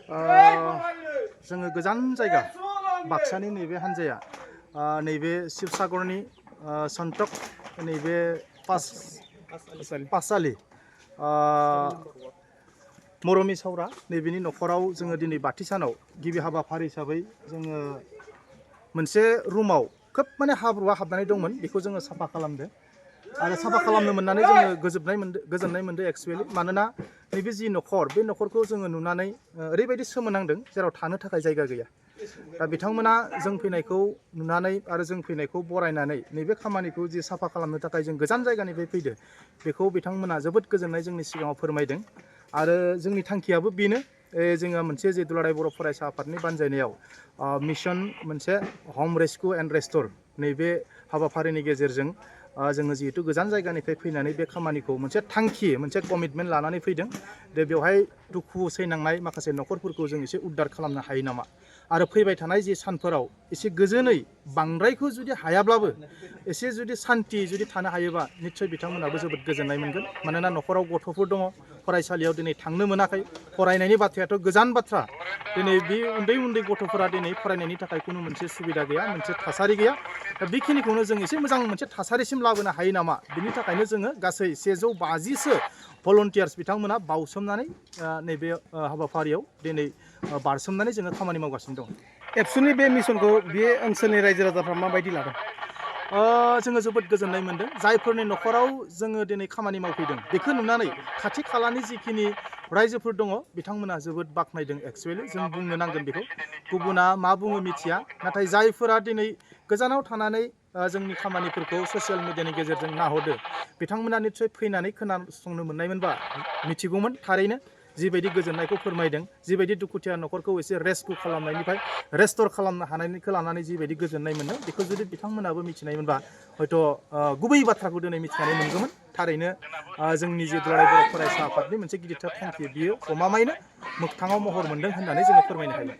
जोङो गोजान जायगा बाक्सानि नैबे हान्जाया नैबे शिबसागरनि सन्टक नैबे पाठसालि मरमि सावरा नैबेनि न'खराव जोङो दिनै बाथि सानाव गिबि हाबाफारि हिसाबै जोङो मोनसे रुमाव खोब माने हाब्रुआ हाबनानै दंमोन बेखौ जोङो साफा खालामदों आरो साफा खालामनो मोननानै जोङो गोजोननाय मोनदों एक्सुवेलि मानोना नैबे जि न'खर बे न'खरखौ जोङो नुनानै ओरैबायदि सोमोनांदों जेराव थानो थाखाय जायगा गैया दा बिथांमोना जों फैनायखौ नुनानै आरो जों फैनायखौ बरायनानै नैबे खामानिखौ जि साफा खालामनो थाखाय जों गोजान जायगानिफ्राय फैदो बेखौ बिथांमोना जोबोद गोजोननाय जोंनि सिगाङाव फोरमायदों आरो जोंनि थांखियाबो बेनो जोङो मोनसे जे दुलाराय बर' फरायसा आफादनि बानजायनायाव मिशन मोनसे हम रेस्किउ एन्ड रेस्ट'र नैबे हाबाफारिनि गेजेरजों जोङो जिहेतु गोजान जायगानिफ्राय फैनानै बे खामानिखौ मोनसे थांखि मोनसे कमिटमेन्ट लानानै फैदों दे बेवहाय दुखु सैनांनाय माखासे न'खरफोरखौ जों एसे उद्धार खालामनो हायो नामा आरो फैबाय थानाय जि सानफोराव एसे गोजोनै बांद्रायखौ जुदि हायाब्लाबो एसे जुदि सान्थि जुदि थानो हायोबा निस्सय बिथांमोनाबो जोबोद गोजोननाय मोनगोन मानोना न'खराव गथ'फोर दङ फरायसालियाव दिनै थांनो मोनाखै फरायनायनि बाथ्रायाथ' गोजान बाथ्रा दिनै बे उन्दै गथ'फोरा दिनै फरायनायनि थाखाय खुनु मोनसे सुबिदा गैया मोनसे थासारि गैया दा बेखिनिखौनो जों एसे मोजां मोनसे थासारिसिम लाबोनो हायो नामा बिनि थाखायनो जोङो गासै 150सो भलन्टियार्स बिथांमोना बावसोमनानै नैबे हाबाफारियाव दिनै बारसोमनानै जोङो खामानि मावगासिनो दं एबसुनि बे मिशनखौ बे ओनसोलनि रायजो राजाफ्रा माबायदि लादों जोङो जोबोद गोजोननाय मोनदों जायफोरनि न'खराव जोङो दिनै खामानि मावफैदों बेखौ नुनानै खाथि खालानि जिखिनि रायजोफोर दङ बिथांमोना जोबोद बाख्नायदों एक्सुवेलि जों बुंनो नांगोन बेखौ गुबुना मा बुङो मिथिया नाथाय जायफोरा दिनै गोजानाव थानानै जोंनि खामानिफोरखौ ससियेल मिडियानि गेजेरजों नाहरदो बिथांमोना निस्सय फैनानै खोनासंनो मोननायमोनबा मिथिगौमोन थारैनो जिबायदि गोजोननायखौ फोरमायदों जिबायदि दुखुथिया न'खरखौ एसे रेस्किउ खालामनायनिफ्राय रेस्ट'र खालामनो हानायनिखौ लानानै जिबायदि गोजोननाय मोनो बेखौ जुदि बिथांमोनाबो मिथिनायमोनबा हयथ' गुबै बाथ्राखौ दिनै मिथिनानै मोनगौमोन थारैनो जोंनि जे दुलाराय बर' फरायसा आफादनि मोनसे गिदिरथार थांखि बियो गमामायैनो मोगथाङाव महर मोनदों होननानै जोङो फोरमायनो हायो